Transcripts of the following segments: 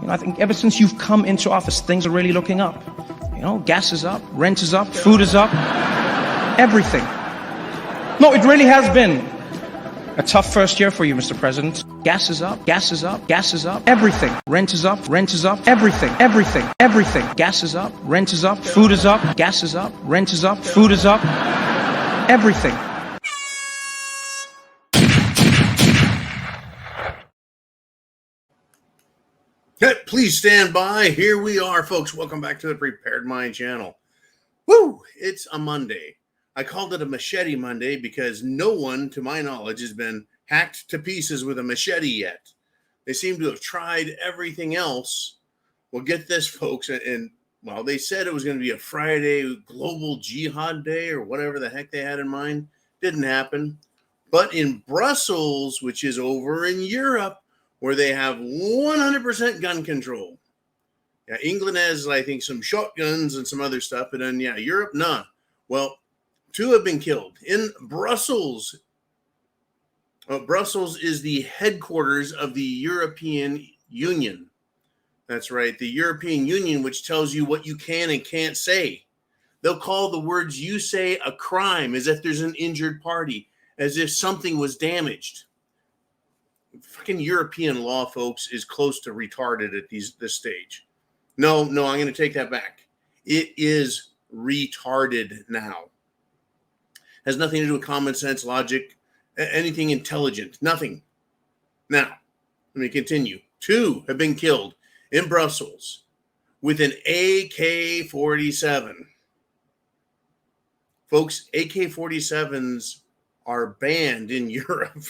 I think ever since you've come into office, things are really looking up. You know, gas is up, rent is up, food is up, everything. No, it really has been a tough first year for you, Mr. President. Gas is up, gas is up, gas is up, everything. Rent is up, everything, everything, everything. Gas is up, rent is up, food is up, gas is up, rent is up, food is up, everything. Please stand by. Here we are, folks. Welcome back to the Prepared Mind channel. Woo! It's a Monday. I called it a Machete Monday because no one, to my knowledge, has been hacked to pieces with a machete yet. They seem to have tried everything else. Well, get this, folks. And well, they said it was going to be a Friday global jihad day or whatever the heck they had in mind. Didn't happen. But in Brussels, which is over in Europe, where they have 100% gun control. Yeah, England has, I think, some shotguns and some other stuff. And then, yeah, Europe, nah. Well, 2 have been killed. In Brussels, Brussels is the headquarters of the European Union. That's right, the European Union, which tells you what you can and can't say. They'll call the words you say a crime, as if there's an injured party, as if something was damaged. Fucking European law, folks, is close to retarded at this stage. No, I'm going to take that back. It is retarded now. Has nothing to do with common sense, logic, anything intelligent. Nothing. Now, let me continue. 2 have been killed in Brussels with an AK-47. Folks, AK-47s are banned in Europe.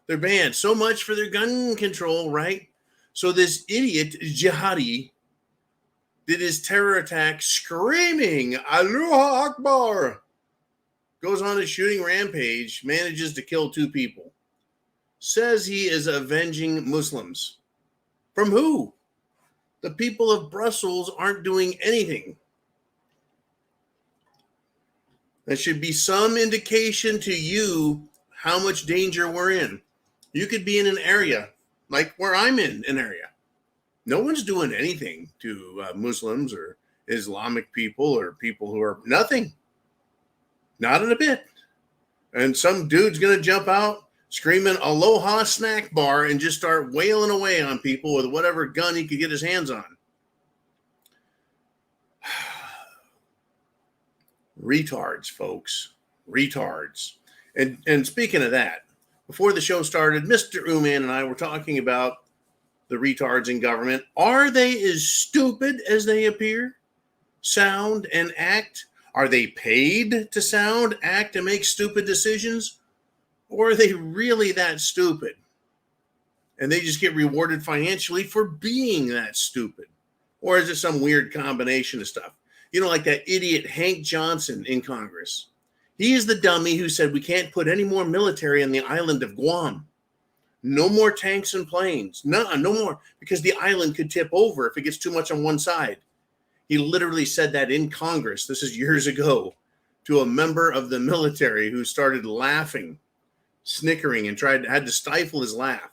They're banned. So much for their gun control, right? So this idiot jihadi did his terror attack screaming, Allahu Akbar. Goes on a shooting rampage, manages to kill 2 people. Says he is avenging Muslims. From who? The people of Brussels aren't doing anything. That should be some indication to you how much danger we're in. You could be in an area like where I'm in an area. No one's doing anything to Muslims or Islamic people or people who are nothing. Not in a bit. And some dude's going to jump out screaming Aloha snack bar and just start wailing away on people with whatever gun he could get his hands on. Retards, folks. Retards. And speaking of that, before the show started, Mr. Uman and I were talking about the retards in government. Are they as stupid as they appear? Sound and act? Are they paid to sound, act, and make stupid decisions? Or are they really that stupid? And they just get rewarded financially for being that stupid? Or is it some weird combination of stuff? You know, like that idiot Hank Johnson in Congress. He is the dummy who said we can't put any more military on the island of Guam. No more tanks and planes. No more, because the island could tip over if it gets too much on one side. He literally said that in Congress. This is years ago, to a member of the military who started laughing, snickering, and had to stifle his laugh.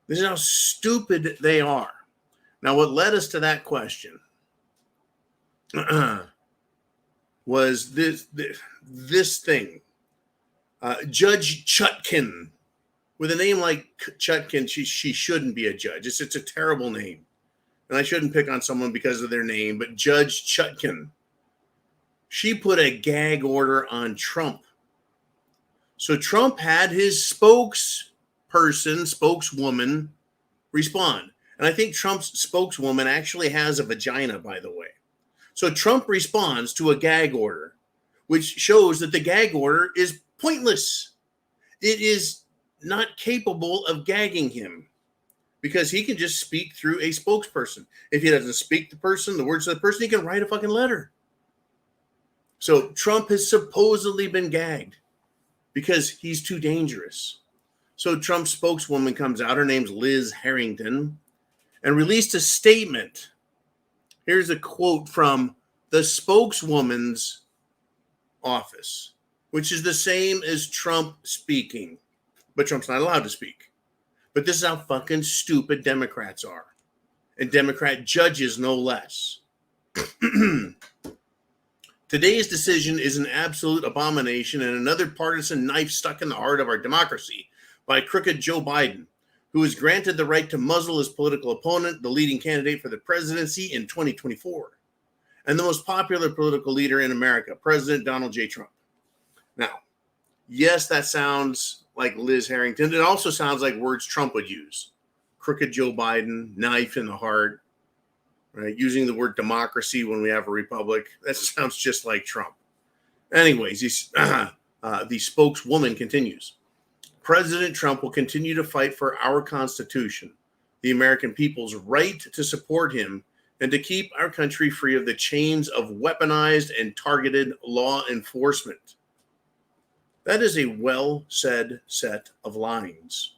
This is how stupid they are. Now, what led us to that question was this thing. Judge Chutkan. With a name like Chutkan, she shouldn't be a judge. It's a terrible name. And I shouldn't pick on someone because of their name, but Judge Chutkan, she put a gag order on Trump. So Trump had his spokeswoman respond. And I think Trump's spokeswoman actually has a vagina, by the way. So Trump responds to a gag order, which shows that the gag order is pointless. It is not capable of gagging him because he can just speak through a spokesperson. If he doesn't speak the words of the person, he can write a fucking letter. So Trump has supposedly been gagged because he's too dangerous. So Trump's spokeswoman comes out, her name's Liz Harrington, and released a statement. Here's a quote from the spokeswoman's office, which is the same as Trump speaking. But Trump's not allowed to speak. But this is how fucking stupid Democrats are. and Democrat judges no less. Today's decision is an absolute abomination and another partisan knife stuck in the heart of our democracy by crooked Joe Biden, who is granted the right to muzzle his political opponent, the leading candidate for the presidency in 2024, and the most popular political leader in America, President Donald J. Trump. Now, yes, that sounds like Liz Harrington. It also sounds like words Trump would use. Crooked Joe Biden, knife in the heart. Right, using the word democracy when we have a republic. That sounds just like Trump. Anyways, the spokeswoman continues. President Trump will continue to fight for our Constitution, the American people's right to support him, and to keep our country free of the chains of weaponized and targeted law enforcement. That is a well-said set of lines.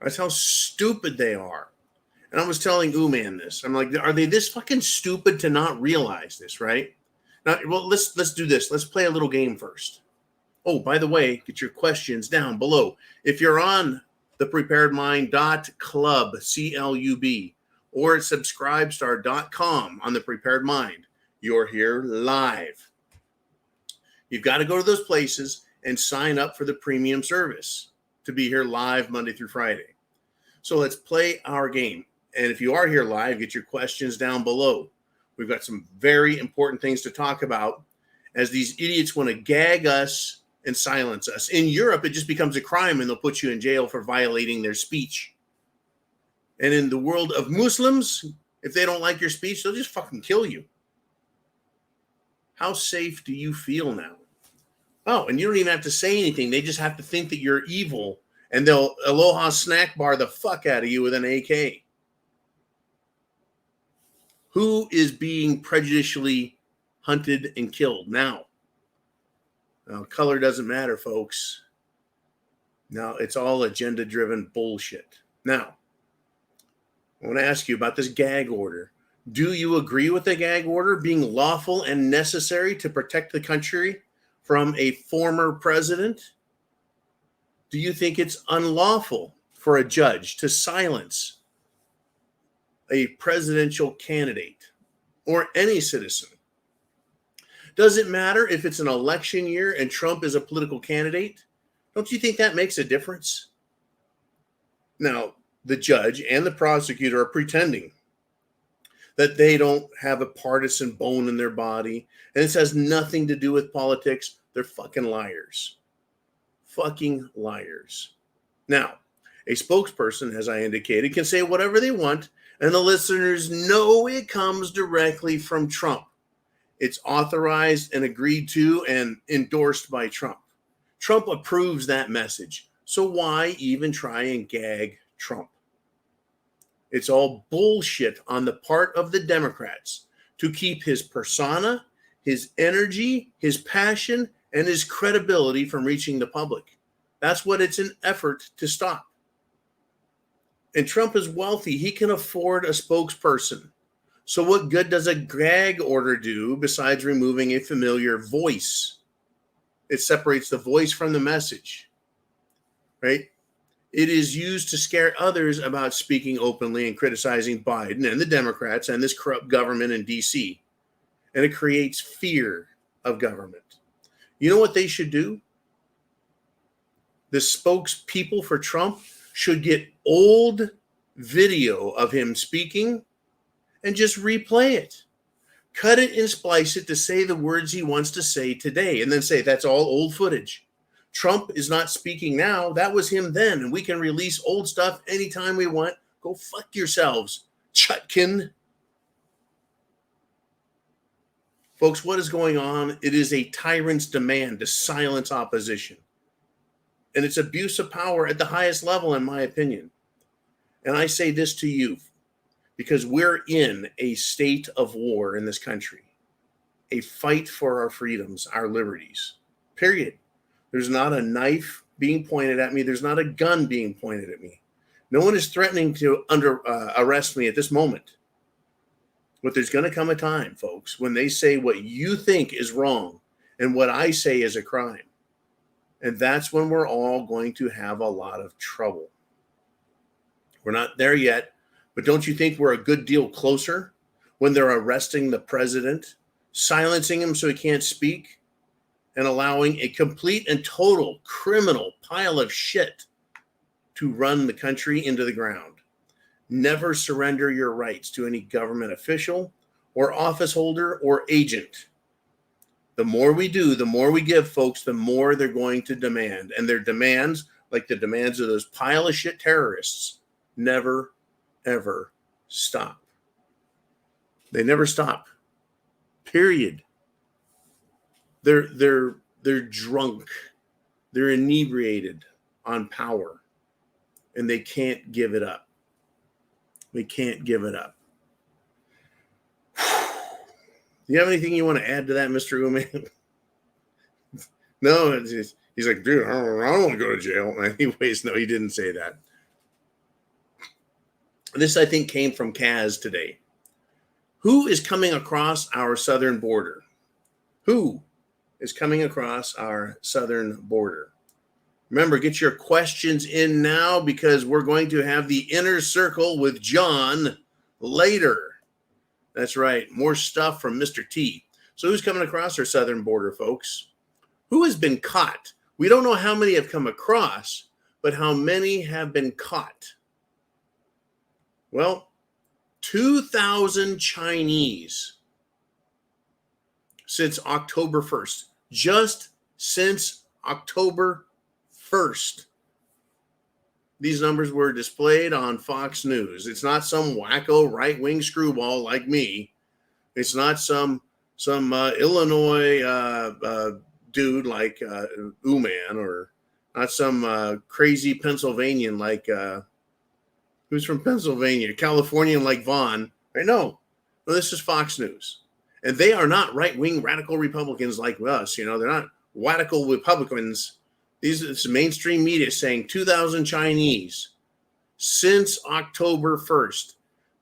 That's how stupid they are. And I was telling Uman this. I'm like, are they this fucking stupid to not realize this, right? Now, well, let's do this. Let's play a little game first. Oh, by the way, get your questions down below. If you're on thepreparedmind.club, C-L-U-B, or at subscribestar.com on The Prepared Mind, you're here live. You've got to go to those places and sign up for the premium service to be here live Monday through Friday. So let's play our game. And if you are here live, get your questions down below. We've got some very important things to talk about as these idiots want to gag us and silence us. In Europe, it just becomes a crime and they'll put you in jail for violating their speech. And in the world of Muslims, if they don't like your speech, they'll just fucking kill you. How safe do you feel now? Oh, and you don't even have to say anything. They just have to think that you're evil and they'll aloha snack bar the fuck out of you with an AK. Who is being prejudicially hunted and killed now? Now, color doesn't matter, folks. Now, it's all agenda-driven bullshit. Now, I want to ask you about this gag order. Do you agree with the gag order being lawful and necessary to protect the country from a former president? Do you think it's unlawful for a judge to silence a presidential candidate or any citizen? Does it matter if it's an election year and Trump is a political candidate? Don't you think that makes a difference? Now, the judge and the prosecutor are pretending that they don't have a partisan bone in their body and this has nothing to do with politics. They're fucking liars. Fucking liars. Now, a spokesperson, as I indicated, can say whatever they want, and the listeners know it comes directly from Trump. It's authorized and agreed to and endorsed by Trump. Trump approves that message. So why even try and gag Trump? It's all bullshit on the part of the Democrats to keep his persona, his energy, his passion, and his credibility from reaching the public. That's what it's an effort to stop. And Trump is wealthy. He can afford a spokesperson. So what good does a gag order do besides removing a familiar voice? It separates the voice from the message, right? It is used to scare others about speaking openly and criticizing Biden and the Democrats and this corrupt government in D.C. And it creates fear of government. You know what they should do? The spokespeople for Trump should get old video of him speaking and just replay it. Cut it and splice it to say the words he wants to say today, and then say that's all old footage. Trump is not speaking now. That was him then, and we can release old stuff anytime we want. Go fuck yourselves, Chutkin. Folks, what is going on? It is a tyrant's demand to silence opposition. And it's abuse of power at the highest level, in my opinion. And I say this to you because we're in a state of war in this country, a fight for our freedoms, our liberties, period. There's not a knife being pointed at me. There's not a gun being pointed at me. No one is threatening to arrest me at this moment. But there's going to come a time, folks, when they say what you think is wrong and what I say is a crime. And that's when we're all going to have a lot of trouble. We're not there yet, but don't you think we're a good deal closer when they're arresting the president, silencing him so he can't speak, and allowing a complete and total criminal pile of shit to run the country into the ground? Never surrender your rights to any government official or office holder or agent. The more we do, the more we give, folks, the more they're going to demand. And their demands, like the demands of those pile of shit terrorists, never, ever stop. They never stop. Period. They're drunk. They're inebriated on power. And they can't give it up. They can't give it up. Do you have anything you want to add to that, Mr. Uman? No, he's like, dude, I don't want to go to jail. Anyways, no, he didn't say that. This, I think, came from Kaz today. Who is coming across our southern border? Who is coming across our southern border? Remember, get your questions in now because we're going to have the inner circle with John later. That's right. More stuff from Mr. T. So who's coming across our southern border, folks? Who has been caught? We don't know how many have come across, but how many have been caught? Well, 2,000 Chinese since October 1st. Just since October 1st. These numbers were displayed on Fox News. It's not some wacko right-wing screwball like me. It's not some Illinois dude like Uman, or not some crazy Pennsylvanian like who's from Pennsylvania, Californian like Vaughn. Right? No, this is Fox News, and they are not right-wing radical Republicans like us. You know, they're not radical Republicans. It's mainstream media saying 2,000 Chinese since October 1st,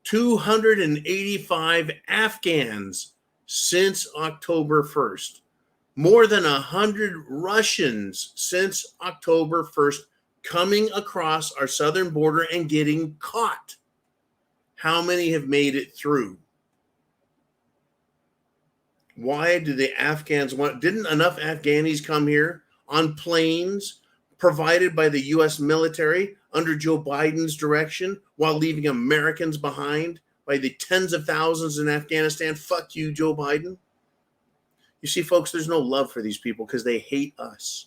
285 Afghans since October 1st, more than 100 Russians since October 1st coming across our southern border and getting caught. How many have made it through? Why do the Afghans want? Didn't enough Afghanis come here on planes provided by the U.S. military under Joe Biden's direction while leaving Americans behind by the tens of thousands in Afghanistan? Fuck you, Joe Biden. You see, folks, there's no love for these people because they hate us.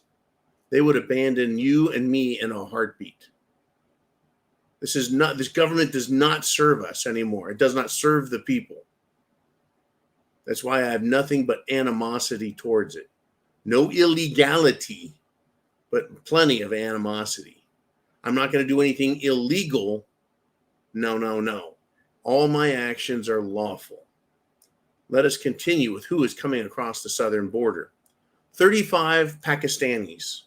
They would abandon you and me in a heartbeat. This government does not serve us anymore. It does not serve the people. That's why I have nothing but animosity towards it. No illegality, but plenty of animosity. I'm not going to do anything illegal. No. All my actions are lawful. Let us continue with who is coming across the southern border. 35 Pakistanis,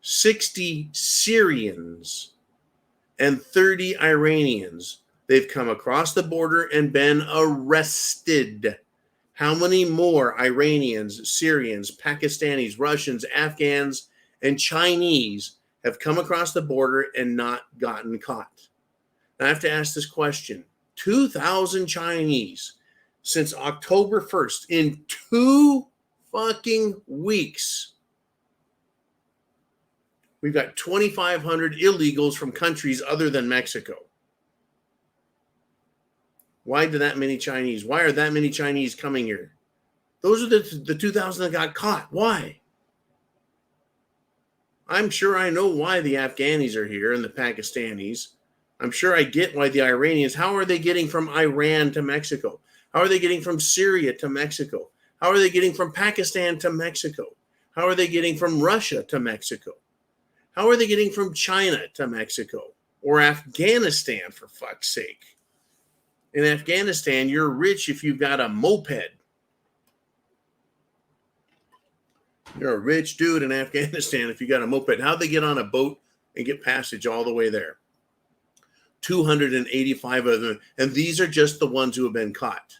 60 Syrians, and 30 Iranians. They've come across the border and been arrested. How many more Iranians, Syrians, Pakistanis, Russians, Afghans, and Chinese have come across the border and not gotten caught? Now I have to ask this question. 2,000 Chinese since October 1st in 2 fucking weeks. We've got 2,500 illegals from countries other than Mexico. Why do that many Chinese? Why are that many Chinese coming here? Those are the 2,000 that got caught. Why? I'm sure I know why the Afghanis are here and the Pakistanis. I'm sure I get why the Iranians. How are they getting from Iran to Mexico? How are they getting from Syria to Mexico? How are they getting from Pakistan to Mexico? How are they getting from Russia to Mexico? How are they getting from China to Mexico? Or Afghanistan, for fuck's sake? In Afghanistan, you're rich if you've got a moped. You're a rich dude in Afghanistan if you got a moped. How'd they get on a boat and get passage all the way there? 285 of them. And these are just the ones who have been caught.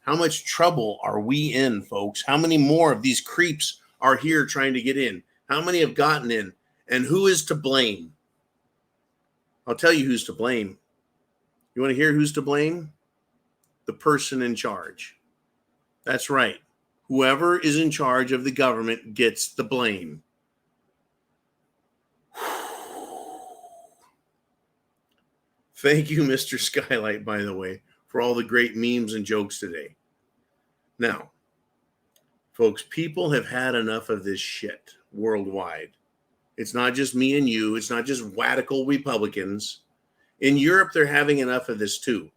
How much trouble are we in, folks? How many more of these creeps are here trying to get in? How many have gotten in? And who is to blame? I'll tell you who's to blame. You want to hear who's to blame? The person in charge. That's right. Whoever is in charge of the government gets the blame. Thank you, Mr. Skylight, by the way, for all the great memes and jokes today. Now, folks, people have had enough of this shit worldwide. It's not just me and you. It's not just radical Republicans. In Europe, they're having enough of this too.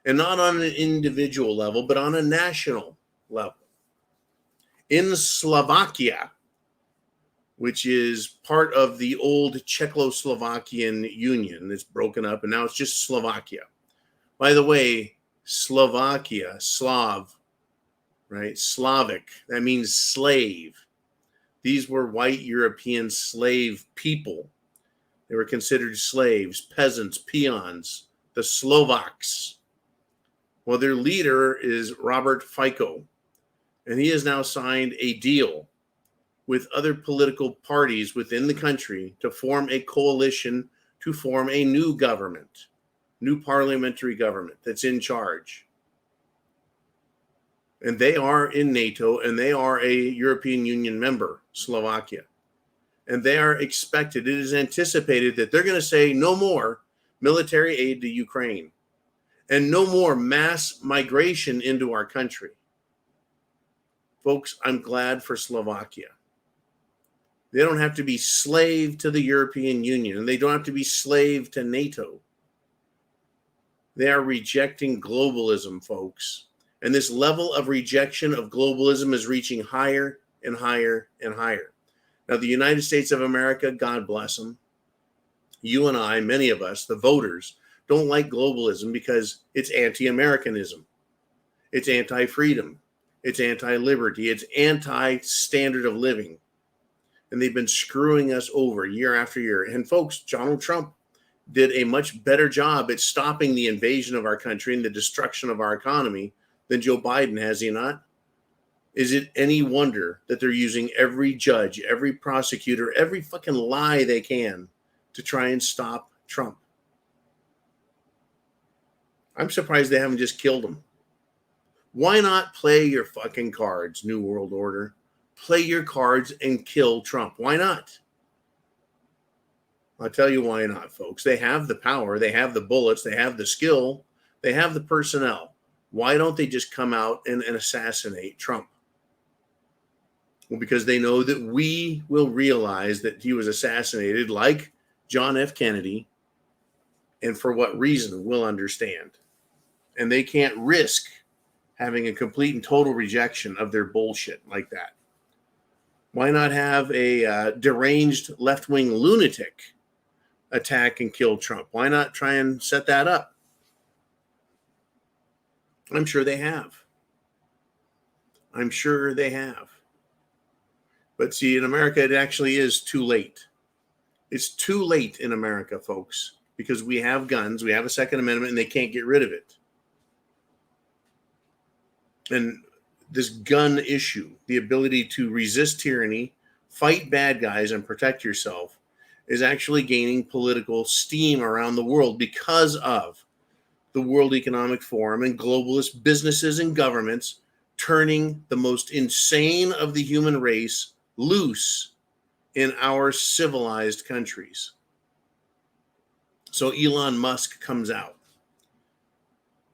And not on an individual level, but on a national level. In Slovakia, which is part of the old Czechoslovakian Union that's broken up, and now it's just Slovakia. By the way, Slovakia, Slav, right? Slavic, that means slave. These were white European slave people. They were considered slaves, peasants, peons, the Slovaks. Well, their leader is Robert Fico, and he has now signed a deal with other political parties within the country to form a coalition to form a new government, new parliamentary government that's in charge. And they are in NATO, and they are a European Union member, Slovakia. And they are expected, it is anticipated that they're going to say no more military aid to Ukraine and no more mass migration into our country. Folks, I'm glad for Slovakia. They don't have to be slave to the European Union, and they don't have to be slave to NATO. They are rejecting globalism, folks. And this level of rejection of globalism is reaching higher and higher and higher. Now, the United States of America, God bless them. You and I, many of us, the voters, don't like globalism because it's anti-Americanism. It's anti-freedom. It's anti-liberty. It's anti-standard of living. And they've been screwing us over year after year. And folks, Donald Trump did a much better job at stopping the invasion of our country and the destruction of our economy than Joe Biden, has he not? Is it any wonder that they're using every judge, every prosecutor, every fucking lie they can to try and stop Trump? I'm surprised they haven't just killed him. Why not play your fucking cards, New World Order? Play your cards and kill Trump. Why not? I'll tell you why not, folks. They have the power. They have the bullets. They have the skill. They have the personnel. Why don't they just come out and assassinate Trump? Well, because they know that we will realize that he was assassinated like John F. Kennedy, and for what reason we'll understand. And they can't risk having a complete and total rejection of their bullshit like that. Why not have a deranged left-wing lunatic attack and kill Trump? Why not try and set that up? I'm sure they have. I'm sure they have. But see, in America, it actually is too late. It's too late in America, folks, because we have guns, we have a Second Amendment, and they can't get rid of it. And this gun issue, the ability to resist tyranny, fight bad guys, and protect yourself, is actually gaining political steam around the world because of the World Economic Forum and globalist businesses and governments turning the most insane of the human race loose in our civilized countries. So Elon Musk comes out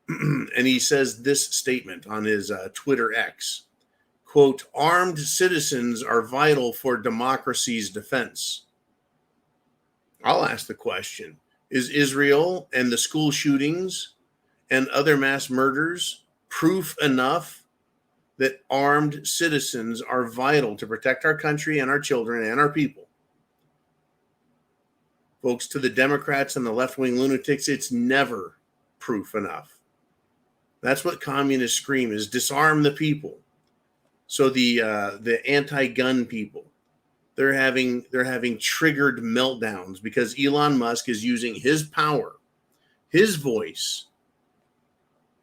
and he says this statement on his Twitter X, quote, "Armed citizens are vital for democracy's defense." I'll ask the question, is Israel and the school shootings and other mass murders proof enough that armed citizens are vital to protect our country and our children and our people? Folks, to the Democrats and the left-wing lunatics, it's never proof enough. That's what communists scream, is disarm the people. So the anti-gun people, they're having triggered meltdowns because Elon Musk is using his power, his voice,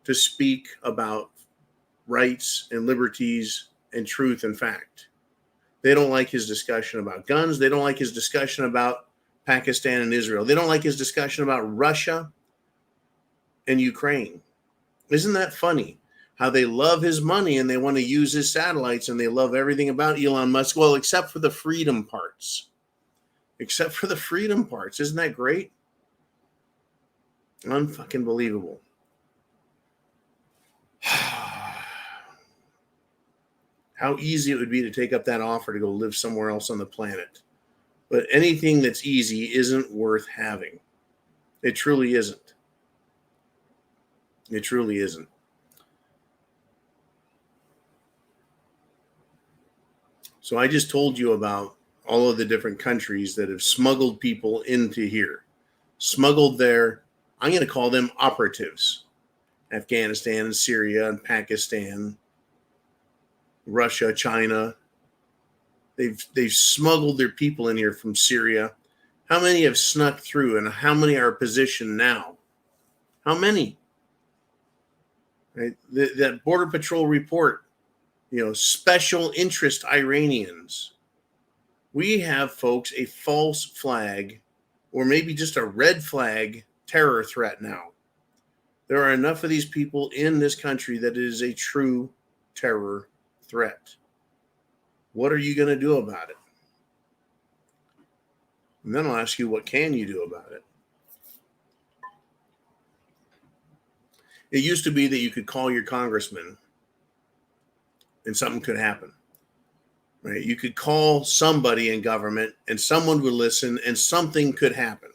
to speak about rights and liberties and truth and fact. They don't like his discussion about guns. They don't like his discussion about Pakistan and Israel. They don't like his discussion about Russia and Ukraine. Isn't that funny? How they love his money and they want to use his satellites and they love everything about Elon Musk. Well, except for the freedom parts. Except for the freedom parts. Isn't that great? Unfucking believable. How easy it would be to take up that offer to go live somewhere else on the planet. But anything that's easy isn't worth having. It truly isn't. It truly isn't. So I just told you about all of the different countries that have smuggled people into here. Smuggled their, I'm going to call them operatives. Afghanistan and Syria and Pakistan, Russia, China. They've smuggled their people in here from Syria. How many have snuck through and how many are positioned now? How many? Right? That Border Patrol report, special interest Iranians. We have, folks, a false flag or maybe just a red flag terror threat now. There are enough of these people in this country that it is a true terror threat. What are you going to do about it? And then I'll ask you, what can you do about it? It used to be that you could call your congressman and something could happen. Right? You could call somebody in government and someone would listen and something could happen.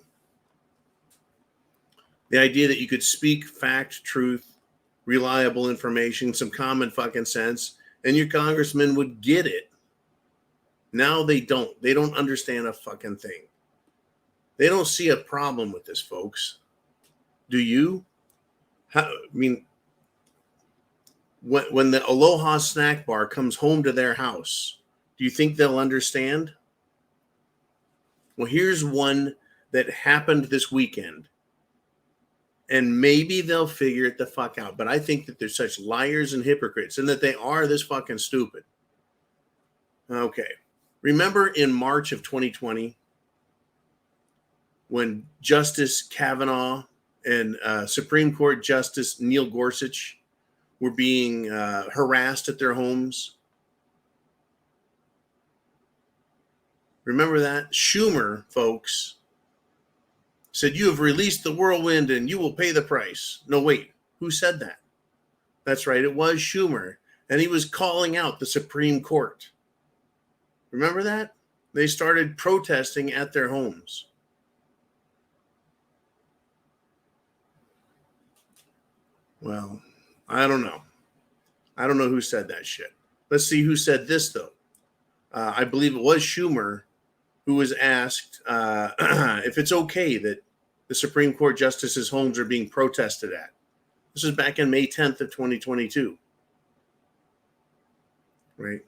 The idea that you could speak fact, truth, reliable information, some common fucking sense, and your congressman would get it. Now they don't. They don't understand a fucking thing. They don't see a problem with this, folks. Do you? When the Aloha snack bar comes home to their house, do you think they'll understand? Well, here's one that happened this weekend. And maybe they'll figure it the fuck out. But I think that they're such liars and hypocrites and that they are this fucking stupid. Okay. Remember in March of 2020 when Justice Kavanaugh and Supreme Court Justice Neil Gorsuch were being harassed at their homes? Remember that? Schumer, folks, said, "You have released the whirlwind and you will pay the price." No, wait. Who said that? That's right. It was Schumer. And he was calling out the Supreme Court. Remember that? They started protesting at their homes. Well, I don't know. I don't know who said that shit. Let's see who said this, though. I believe it was Schumer who was asked if it's okay that the Supreme Court justices' homes are being protested at. This was back in May 10th of 2022. Right?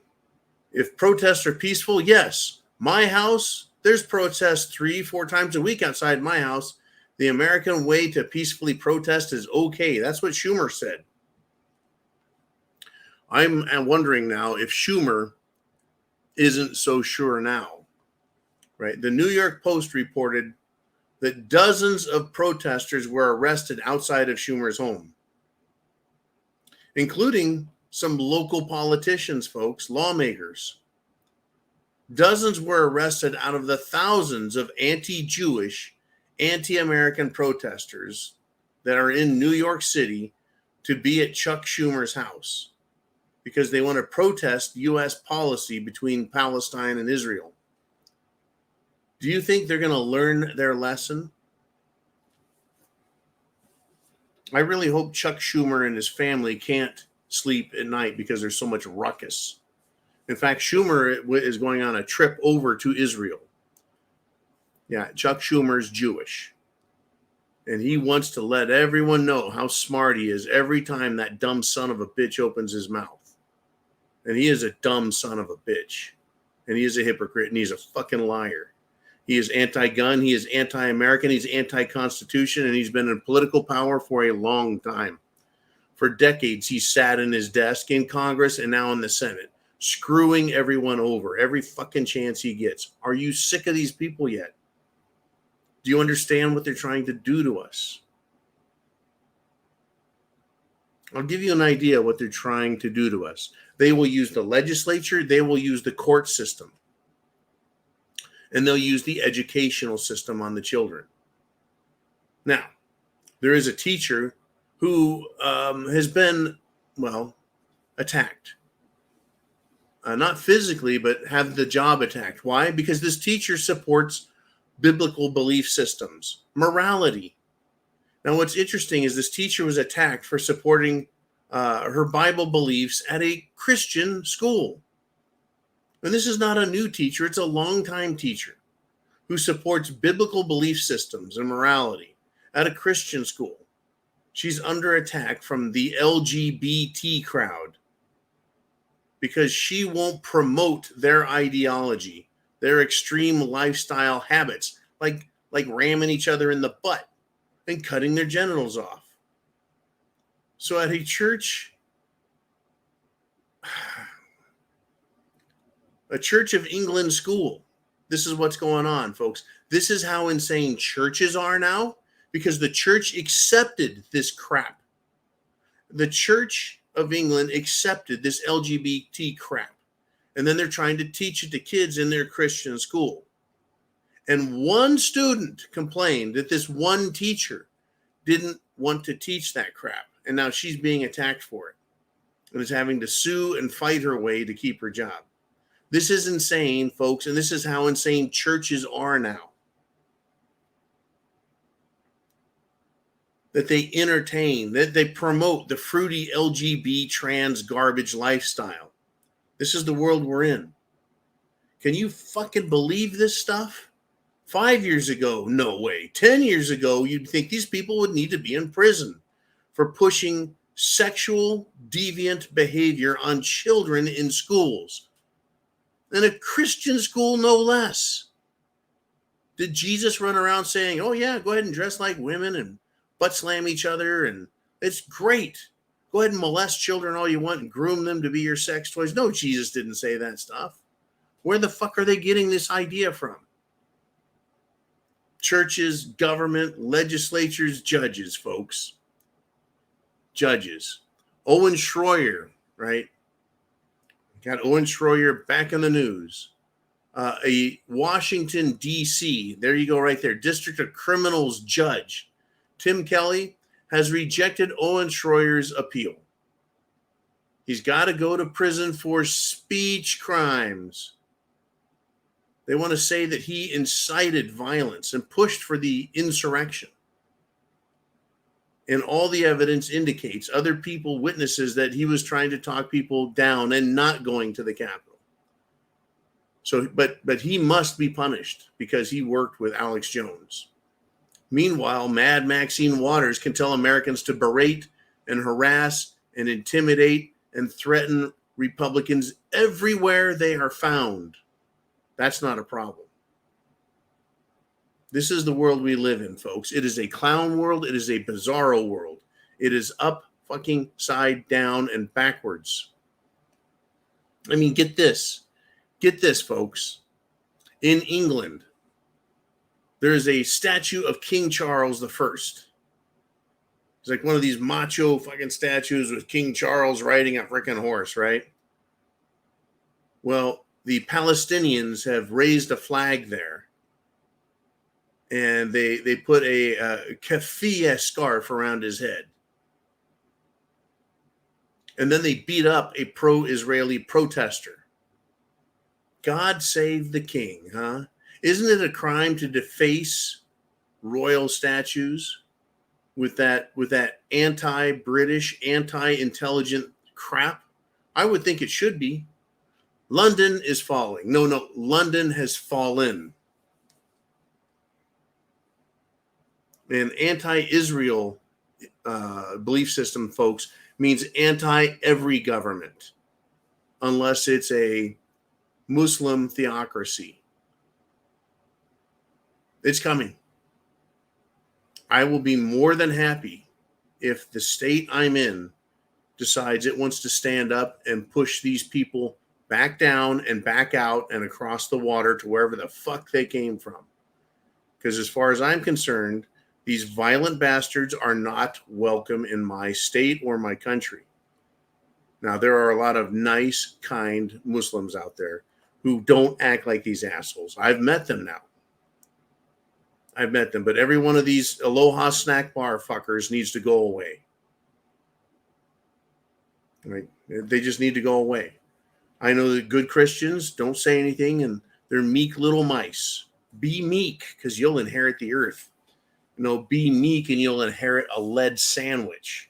If protests are peaceful, yes. My house, there's protests 3-4 times a week outside my house. The American way to peacefully protest is okay. That's what Schumer said. I'm wondering now if Schumer isn't so sure now. Right? The New York Post reported that dozens of protesters were arrested outside of Schumer's home, including some local politicians, folks, lawmakers. Dozens were arrested out of the thousands of anti-Jewish, anti-American protesters that are in New York City to be at Chuck Schumer's house because they want to protest U.S. policy between Palestine and Israel. Do you think they're going to learn their lesson? I really hope Chuck Schumer and his family can't sleep at night because there's so much ruckus. In fact, Schumer is going on a trip over to Israel. Yeah, Chuck Schumer's Jewish. And he wants to let everyone know how smart he is every time that dumb son of a bitch opens his mouth. And he is a dumb son of a bitch. And he is a hypocrite and he's a fucking liar. He is anti-gun, he is anti-American, he's anti-Constitution, and he's been in political power for a long time. For decades, he sat in his desk in Congress and now in the Senate, screwing everyone over every fucking chance he gets. Are you sick of these people yet? Do you understand what they're trying to do to us? I'll give you an idea of what they're trying to do to us. They will use the legislature, they will use the court system, and they'll use the educational system on the children. Now, there is a teacher who has been, attacked. Not physically, but have the job attacked. Why? Because this teacher supports biblical belief systems, morality. Now, what's interesting is this teacher was attacked for supporting her Bible beliefs at a Christian school. And this is not a new teacher, it's a longtime teacher who supports biblical belief systems and morality at a Christian school. She's under attack from the LGBT crowd because she won't promote their ideology, their extreme lifestyle habits, like ramming each other in the butt and cutting their genitals off. So at a Church of England school, this is what's going on, folks. This is how insane churches are now, because the church accepted this crap. The Church of England accepted this LGBT crap. And then they're trying to teach it to kids in their Christian school. And one student complained that this one teacher didn't want to teach that crap. And now she's being attacked for it and is having to sue and fight her way to keep her job. This is insane, folks. And this is how insane churches are now. That they entertain, that they promote the fruity LGBT trans garbage lifestyle. This is the world we're in. Can you fucking believe this stuff? 5 years ago, no way. 10 years ago, you'd think these people would need to be in prison for pushing sexual deviant behavior on children in schools. In a Christian school, no less. Did Jesus run around saying, oh yeah, go ahead and dress like women and butt slam each other, and it's great. Go ahead and molest children all you want and groom them to be your sex toys. No, Jesus didn't say that stuff. Where the fuck are they getting this idea from? Churches, government, legislatures, judges, folks. Judges. Owen Schroyer, right? Got Owen Schroyer back in the news. A Washington, D.C., there you go right there, District of Criminals judge, Tim Kelly, has rejected Owen Schroyer's appeal. He's got to go to prison for speech crimes. They want to say that he incited violence and pushed for the insurrection. And all the evidence indicates, other people, witnesses, that he was trying to talk people down and not going to the Capitol. So, but he must be punished because he worked with Alex Jones. Meanwhile, Mad Maxine Waters can tell Americans to berate and harass and intimidate and threaten Republicans everywhere they are found. That's not a problem. This is the world we live in, folks. It is a clown world. It is a bizarro world. It is up fucking side down and backwards. I mean, get this. Get this, folks. In England, there is a statue of King Charles I. It's like one of these macho fucking statues with King Charles riding a freaking horse, right? Well, the Palestinians have raised a flag there. And they put a keffiyeh scarf around his head. And then they beat up a pro-Israeli protester. God save the king, huh? Isn't it a crime to deface royal statues with that anti-British, anti-intelligent crap? I would think it should be. London is falling. No, London has fallen. An anti-Israel belief system, folks, means anti-every government, unless it's a Muslim theocracy. It's coming. I will be more than happy if the state I'm in decides it wants to stand up and push these people back down and back out and across the water to wherever the fuck they came from. Because as far as I'm concerned, these violent bastards are not welcome in my state or my country. Now, there are a lot of nice, kind Muslims out there who don't act like these assholes. I've met them now. I've met them. But every one of these Aloha snack bar fuckers needs to go away. Right? They just need to go away. I know that good Christians don't say anything, and they're meek little mice. Be meek, because you'll inherit the earth. Be meek and you'll inherit a lead sandwich.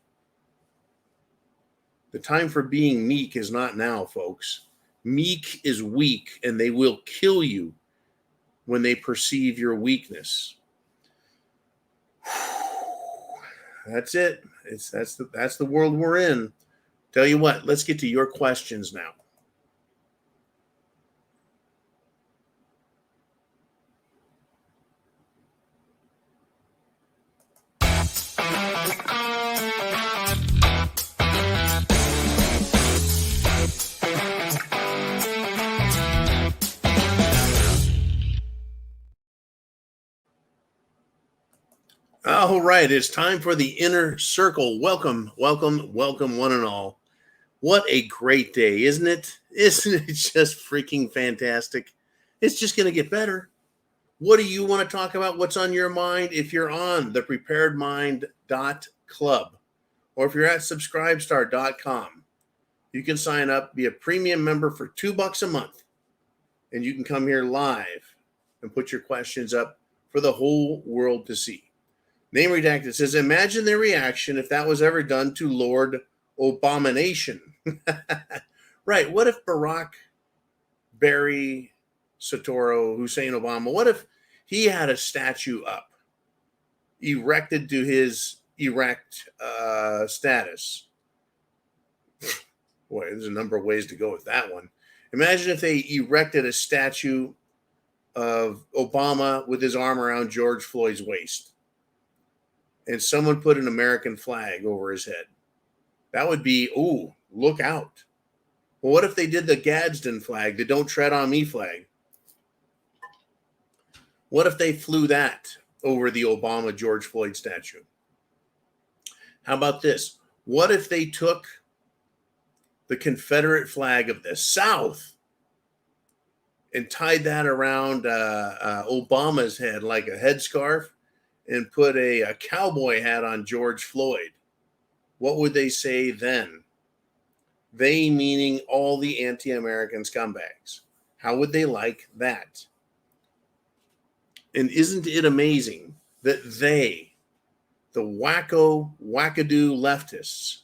The time for being meek is not now, folks. Meek is weak, and they will kill you when they perceive your weakness. That's it. That's the world we're in. Tell you what, let's get to your questions now. All right, it's time for the inner circle. Welcome, welcome, welcome, one and all. What a great day, isn't it? Isn't it just freaking fantastic? It's just going to get better. What do you want to talk about? What's on your mind? If you're on thepreparedmind.club, or if you're at subscribestar.com, you can sign up, be a premium member for $2 a month, and you can come here live and put your questions up for the whole world to see. Name redacted says, imagine their reaction if that was ever done to Lord Abomination. Right. What if Barack, Barry, Satoru, Hussein Obama, what if he had a statue up, erected to his erect status? Boy, there's a number of ways to go with that one. Imagine if they erected a statue of Obama with his arm around George Floyd's waist, and someone put an American flag over his head. That would be, ooh, look out. Well, what if they did the Gadsden flag, the Don't Tread on Me flag? What if they flew that over the Obama George Floyd statue? How about this? What if they took the Confederate flag of the South and tied that around Obama's head like a headscarf, and put a cowboy hat on George Floyd? What would they say then? They meaning all the anti-American scumbags. How would they like that? And isn't it amazing that they, the wackadoo leftists,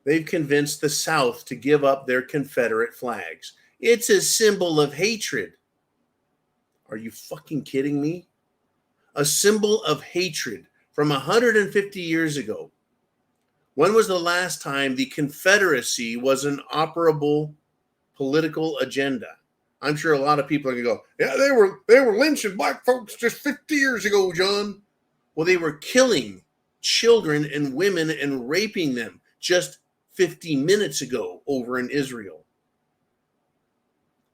they've convinced the South to give up their Confederate flags. It's a symbol of hatred. Are you fucking kidding me? A symbol of hatred from 150 years ago. When was the last time the Confederacy was an operable political agenda? I'm sure a lot of people are going to go, yeah, they were lynching black folks just 50 years ago, John. Well, they were killing children and women and raping them just 50 minutes ago over in Israel.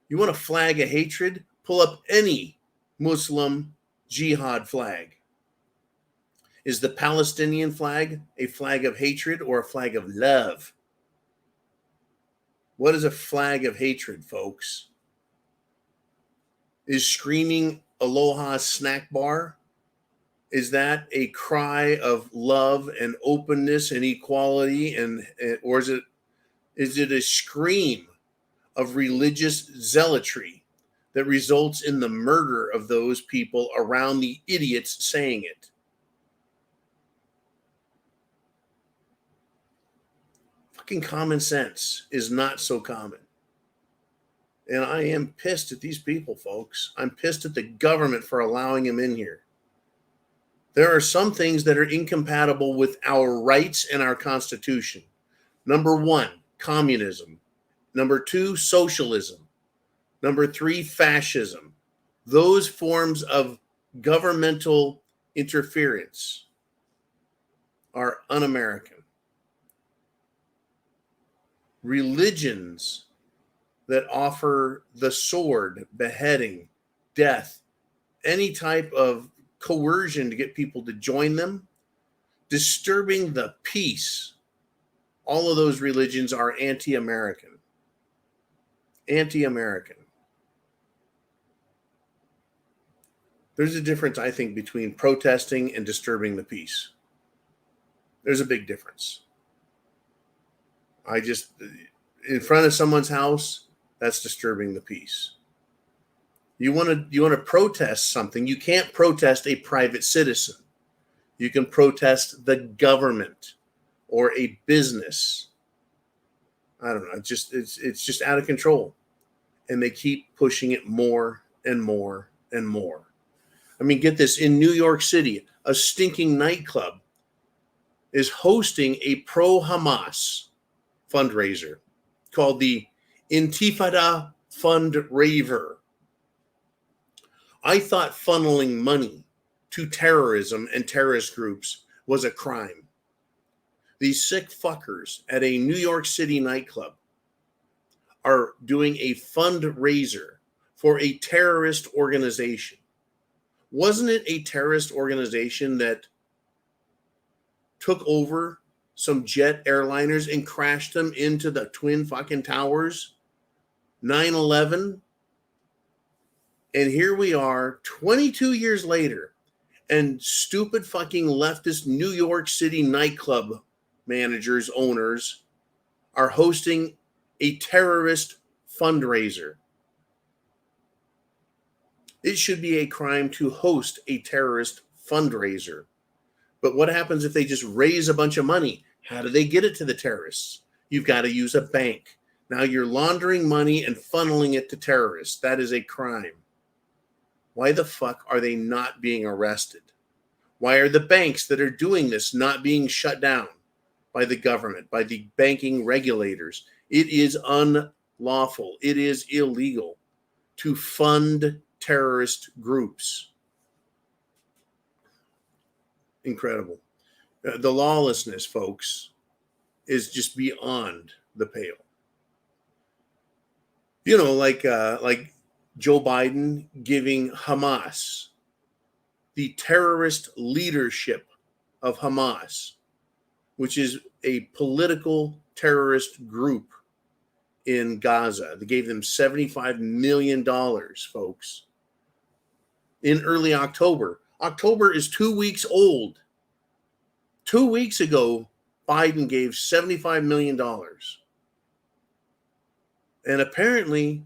You want a flag of hatred? Pull up any Muslim jihad flag. Is the Palestinian flag a flag of hatred or a flag of love? What is a flag of hatred, folks? Is screaming Aloha snack bar, is that a cry of love and openness and equality, or is it a scream of religious zealotry that results in the murder of those people around the idiots saying it? Fucking common sense is not so common. And I am pissed at these people, folks. I'm pissed at the government for allowing them in here. There are some things that are incompatible with our rights and our Constitution. Number 1, communism. Number 2, socialism. Number 3, fascism. Those forms of governmental interference are un-American. Religions that offer the sword, beheading, death, any type of coercion to get people to join them, disturbing the peace. All of those religions are anti-American. Anti-American. There's a difference, I think, between protesting and disturbing the peace. There's a big difference. In front of someone's house, that's disturbing the peace. You want to protest something. You can't protest a private citizen. You can protest the government or a business. I don't know. It's just out of control. And they keep pushing it more and more and more. I mean, get this. In New York City, a stinking nightclub is hosting a pro-Hamas fundraiser called the Intifada Fundraver. I thought funneling money to terrorism and terrorist groups was a crime. These sick fuckers at a New York City nightclub are doing a fundraiser for a terrorist organization. Wasn't it a terrorist organization that took over some jet airliners and crashed them into the Twin fucking Towers? 9/11. And here we are 22 years later, and stupid fucking leftist New York City nightclub managers, owners, are hosting a terrorist fundraiser. It should be a crime to host a terrorist fundraiser. But what happens if they just raise a bunch of money? How do they get it to the terrorists? You've got to use a bank. Now you're laundering money and funneling it to terrorists. That is a crime. Why the fuck are they not being arrested? Why are the banks that are doing this not being shut down by the government, by the banking regulators? It is unlawful. It is illegal to fund terrorist groups. Incredible. The lawlessness, folks, is just beyond the pale. You know, like Joe Biden giving Hamas, the terrorist leadership of Hamas, which is a political terrorist group in Gaza. They gave them $75 million, folks, in early October. October is 2 weeks old. 2 weeks ago, Biden gave $75 million. And apparently,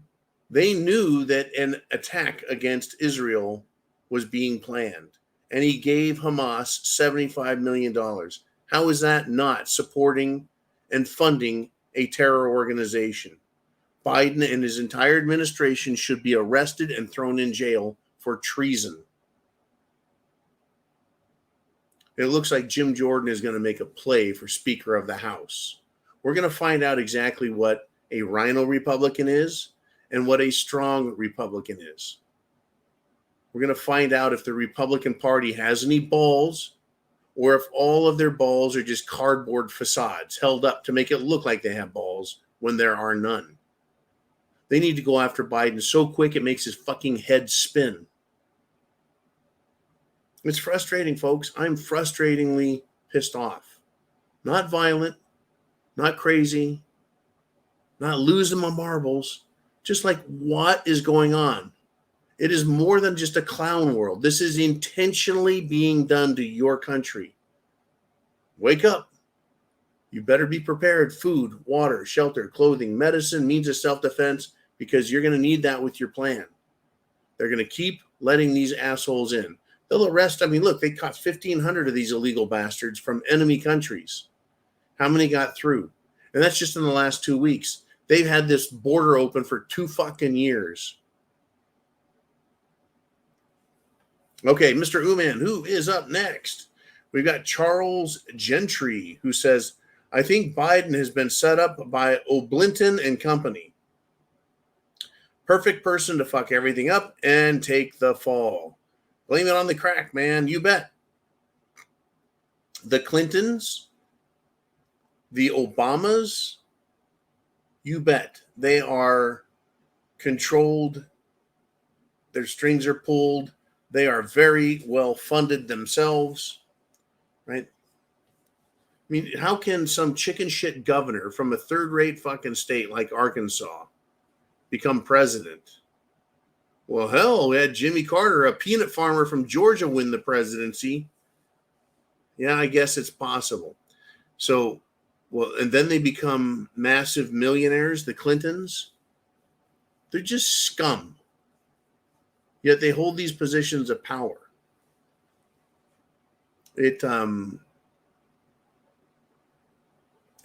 they knew that an attack against Israel was being planned. And he gave Hamas $75 million. How is that not supporting and funding a terror organization? Biden and his entire administration should be arrested and thrown in jail for treason. It looks like Jim Jordan is going to make a play for Speaker of the House. We're going to find out exactly what a rhino Republican is and what a strong Republican is. We're going to find out if the Republican Party has any balls, or if all of their balls are just cardboard facades held up to make it look like they have balls when there are none. They need to go after Biden so quick it makes his fucking head spin. It's frustrating, folks. I'm frustratingly pissed off. Not violent, not crazy, not losing my marbles. Just like, what is going on? It is more than just a clown world. This is intentionally being done to your country. Wake up. You better be prepared. Food, water, shelter, clothing, medicine, means of self-defense, because you're going to need that with your plan. They're going to keep letting these assholes in. They'll arrest, look, they caught 1,500 of these illegal bastards from enemy countries. How many got through? And that's just in the last 2 weeks. They've had this border open for 2 fucking years. Okay, Mr. Uman, who is up next? We've got Charles Gentry, who says, I think Biden has been set up by O'Blinton and company. Perfect person to fuck everything up and take the fall. Blame it on the crack, man. You bet. The Clintons, the Obamas, you bet. They are controlled. Their strings are pulled They are very well funded themselves, right? I mean, how can some chicken shit governor from a third-rate fucking state like Arkansas become president? Well, hell, we had Jimmy Carter, a peanut farmer from Georgia, win the presidency. Yeah, I guess it's possible. So, well, and then they become massive millionaires, the Clintons. They're just scum. Yet they hold these positions of power.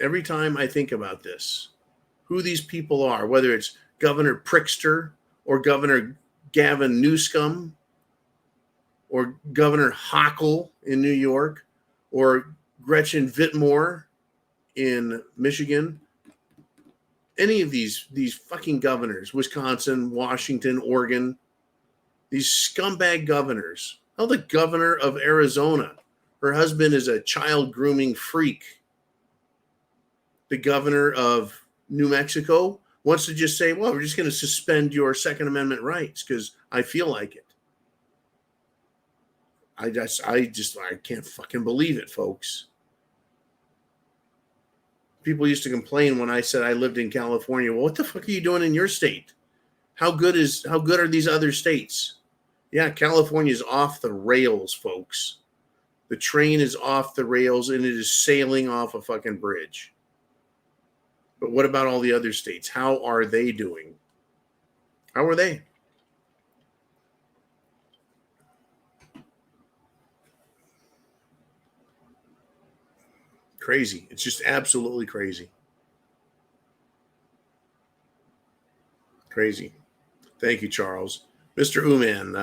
Every time I think about this, who these people are, whether it's Governor Prickster or Governor Gavin Newsom or Governor Hochul in New York or Gretchen Whitmer in Michigan, any of these fucking governors, Wisconsin, Washington, Oregon, these scumbag governors. Hell, the governor of Arizona, her husband is a child grooming freak. The governor of New Mexico wants to just say, well, we're just going to suspend your Second Amendment rights because I feel like it. I can't fucking believe it, folks. People used to complain when I said I lived in California. Well, what the fuck are you doing in your state? How good are these other states? Yeah, California's off the rails, folks. The train is off the rails and it is sailing off a fucking bridge. But what about all the other states? How are they doing? How are they? Crazy. It's just absolutely crazy. Crazy. Thank you, Charles. Mr. Uman,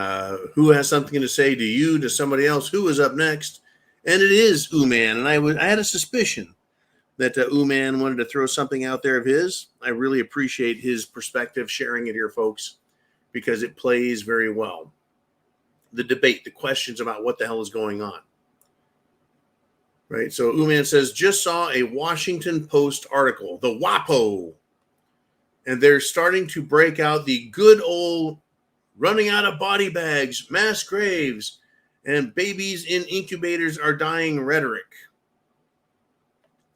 who has something to say to you, to somebody else? Who is up next? And it is Uman. And I had a suspicion that Uman wanted to throw something out there of his. I really appreciate his perspective, sharing it here, folks, because it plays very well. The debate, the questions about what the hell is going on. Right? So Uman says, just saw a Washington Post article, the WAPO, and they're starting to break out the good old running out of body bags, mass graves, and babies in incubators are dying rhetoric.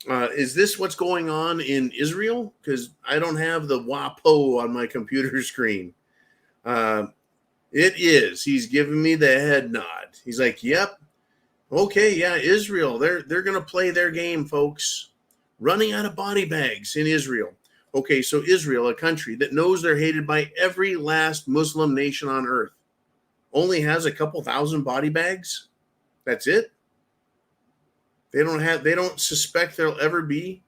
Is this what's going on in Israel? Because I don't have the WAPO on my computer screen. It is. He's giving me the head nod. He's like, yep. Okay, yeah, Israel. They're going to play their game, folks. Running out of body bags in Israel. Okay, so Israel, a country that knows they're hated by every last Muslim nation on earth, only has a couple thousand body bags. That's it. They don't suspect there'll ever be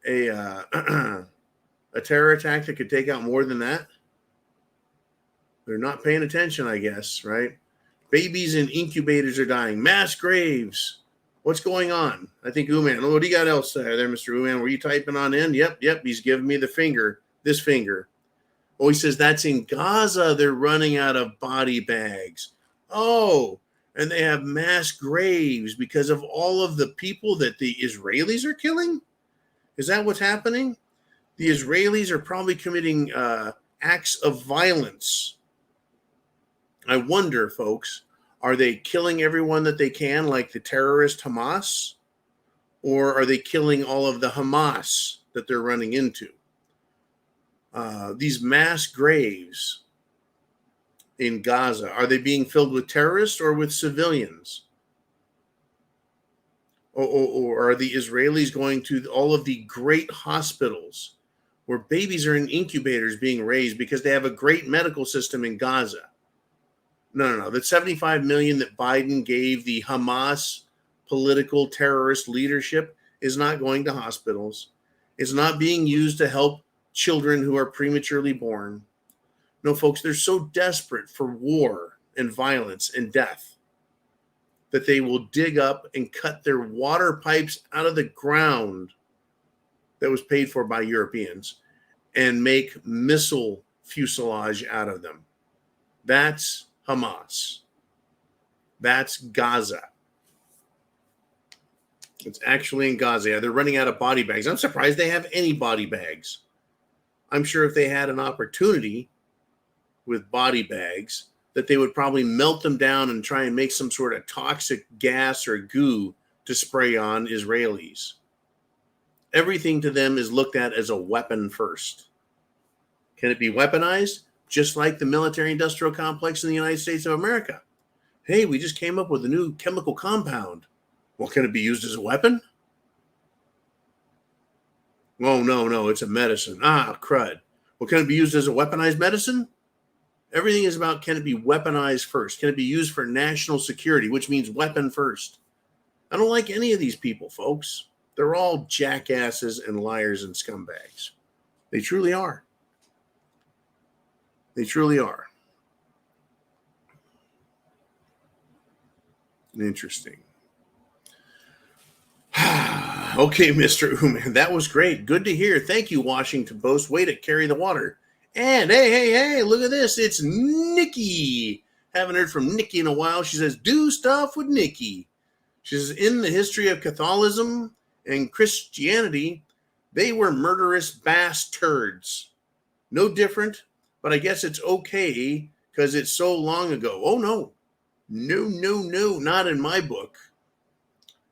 a terror attack that could take out more than that. They're not paying attention, I guess, right? Babies in incubators are dying. Mass graves. What's going on? I think Uman. What do you got else there, Mr. Uman? Were you typing on in? Yep. He's giving me the finger. This finger. Oh, he says that's in Gaza. They're running out of body bags. Oh, and they have mass graves because of all of the people that the Israelis are killing? Is that what's happening? The Israelis are probably committing acts of violence. I wonder, folks, are they killing everyone that they can, like the terrorist Hamas? Or are they killing all of the Hamas that they're running into? These mass graves in Gaza, are they being filled with terrorists or with civilians? Or are the Israelis going to all of the great hospitals where babies are in incubators being raised because they have a great medical system in Gaza? No. The $75 million that Biden gave the Hamas political terrorist leadership is not going to hospitals. It's not being used to help children who are prematurely born. No, folks, they're so desperate for war and violence and death that they will dig up and cut their water pipes out of the ground that was paid for by Europeans and make missile fuselage out of them. That's Hamas. That's Gaza. It's actually in Gaza. Yeah, they're running out of body bags. I'm surprised they have any body bags. I'm sure if they had an opportunity with body bags, that they would probably melt them down and try and make some sort of toxic gas or goo to spray on Israelis. Everything to them is looked at as a weapon first. Can it be weaponized? Just like the military-industrial complex in the United States of America. Hey, we just came up with a new chemical compound. Well, can it be used as a weapon? Oh, no, it's a medicine. Ah, crud. Well, can it be used as a weaponized medicine? Everything is about, can it be weaponized first? Can it be used for national security, which means weapon first? I don't like any of these people, folks. They're all jackasses and liars and scumbags. They truly are. They truly are. Interesting. Okay, Mr. Uman, that was great. Good to hear. Thank you, Washington Post. Way to carry the water. And hey, look at this. It's Nikki. Haven't heard from Nikki in a while. She says, do stuff with Nikki. She says, in the history of Catholicism and Christianity, they were murderous bastards. No different, but I guess it's okay because it's so long ago. Oh, no, not in my book.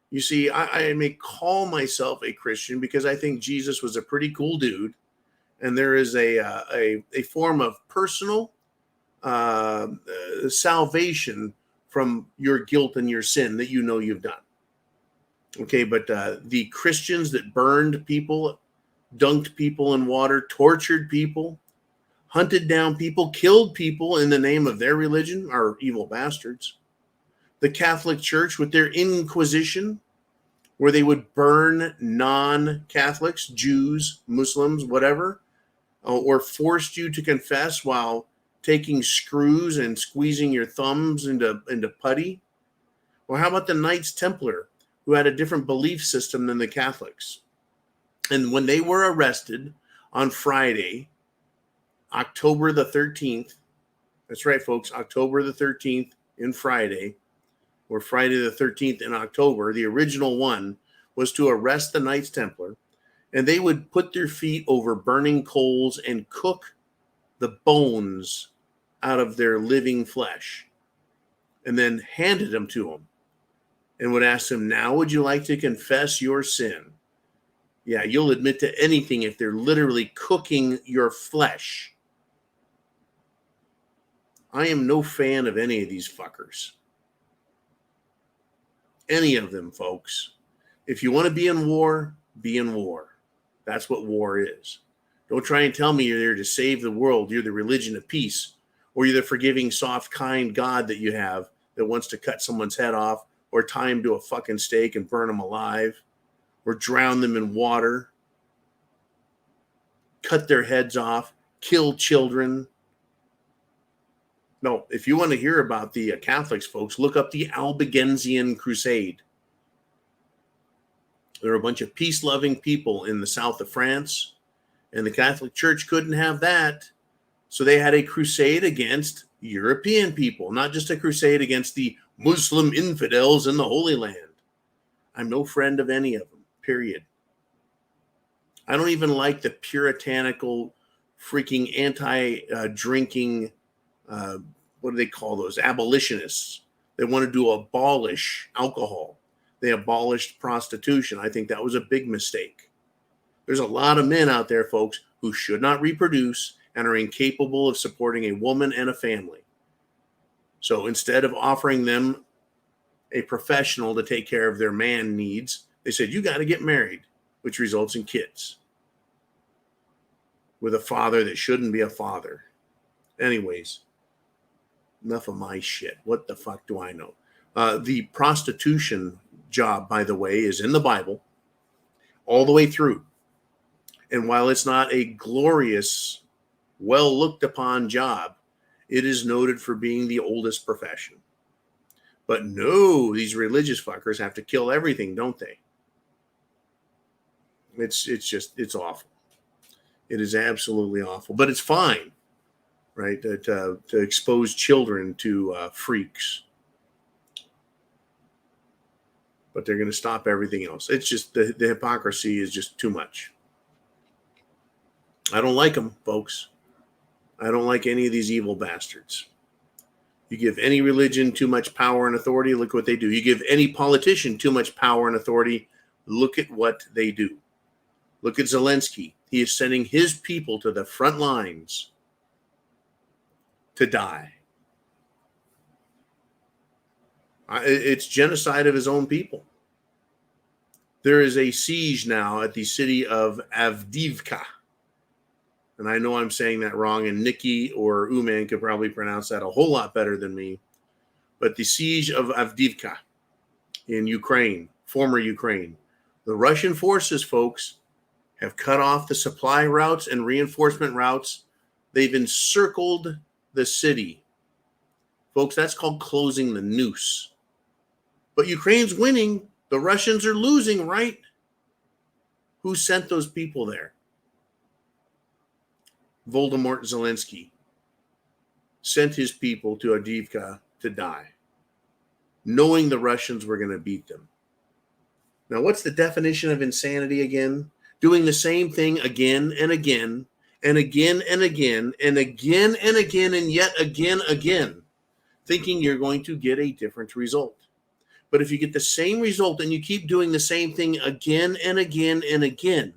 You see, I may call myself a Christian because I think Jesus was a pretty cool dude. And there is a form of personal salvation from your guilt and your sin that you know you've done. Okay, but the Christians that burned people, dunked people in water, tortured people, hunted down people, killed people in the name of their religion are evil bastards. The Catholic Church with their Inquisition, where they would burn non-Catholics, Jews, Muslims, whatever, or forced you to confess while taking screws and squeezing your thumbs into putty. Or how about the Knights Templar, who had a different belief system than the Catholics? And when they were arrested on Friday, October the 13th, that's right, folks, October the 13th in Friday, or Friday the 13th in October, the original one was to arrest the Knights Templar, and they would put their feet over burning coals and cook the bones out of their living flesh, and then handed them to them and would ask them, now would you like to confess your sin? Yeah, you'll admit to anything if they're literally cooking your flesh. I am no fan of any of these fuckers. Any of them, folks. If you want to be in war, be in war. That's what war is. Don't try and tell me you're there to save the world. You're the religion of peace, or you're the forgiving, soft, kind God that you have that wants to cut someone's head off or tie him to a fucking stake and burn them alive or drown them in water, cut their heads off, kill children. No, if you want to hear about the Catholics, folks, look up the Albigensian Crusade. There are a bunch of peace-loving people in the south of France, and the Catholic Church couldn't have that. So they had a crusade against European people, not just a crusade against the Muslim infidels in the Holy Land. I'm no friend of any of them, period. I don't even like the puritanical, freaking anti-drinking, what do they call those? Abolitionists. They wanted to abolish alcohol. They abolished prostitution. I think that was a big mistake. There's a lot of men out there, folks, who should not reproduce and are incapable of supporting a woman and a family. So instead of offering them a professional to take care of their man needs, they said, you got to get married, which results in kids with a father that shouldn't be a father. Anyways, enough of my shit. What the fuck do I know? The prostitution job, by the way, is in the Bible all the way through. And while it's not a glorious, well looked upon job, it is noted for being the oldest profession. But no, these religious fuckers have to kill everything, don't they? It's awful. It is absolutely awful, but it's fine, right? To expose children to freaks. But they're going to stop everything else. It's just the hypocrisy is just too much. I don't like them, folks. I don't like any of these evil bastards. You give any religion too much power and authority, look what they do. You give any politician too much power and authority, look at what they do. Look at Zelensky. He is sending his people to the front lines to die. It's genocide of his own people. There is a siege now at the city of Avdiivka. And I know I'm saying that wrong, and Nikki or Uman could probably pronounce that a whole lot better than me. But the siege of Avdiivka in Ukraine, former Ukraine. The Russian forces, folks, have cut off the supply routes and reinforcement routes. They've encircled the city. Folks, that's called closing the noose. But Ukraine's winning. The Russians are losing, right? Who sent those people there? Volodymyr Zelensky sent his people to Avdiivka to die, knowing the Russians were going to beat them. Now, what's the definition of insanity again? Doing the same thing again and again and again and again and again and again and yet again, thinking you're going to get a different result. But if you get the same result and you keep doing the same thing again and again and again,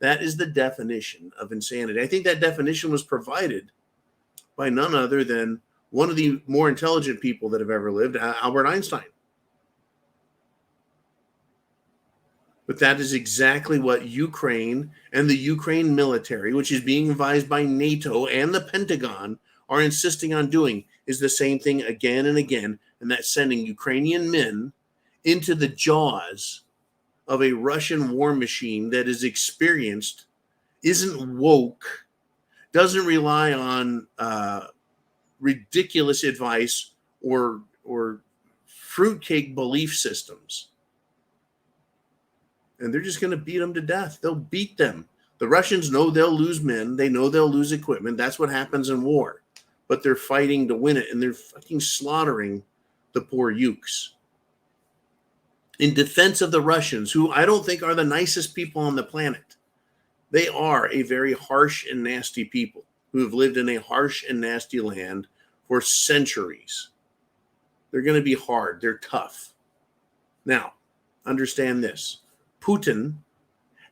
that is the definition of insanity. I think that definition was provided by none other than one of the more intelligent people that have ever lived, Albert Einstein. But that is exactly what Ukraine and the Ukraine military, which is being advised by NATO and the Pentagon, are insisting on doing, is the same thing again and again. And that's sending Ukrainian men into the jaws of a Russian war machine that is experienced, isn't woke, doesn't rely on ridiculous advice or fruitcake belief systems. And they're just going to beat them to death. They'll beat them. The Russians know they'll lose men. They know they'll lose equipment. That's what happens in war. But they're fighting to win it, and they're fucking slaughtering the poor Ukes. In defense of the Russians, who I don't think are the nicest people on the planet. They are a very harsh and nasty people who have lived in a harsh and nasty land for centuries. They're going to be hard. They're tough. Now, understand this. Putin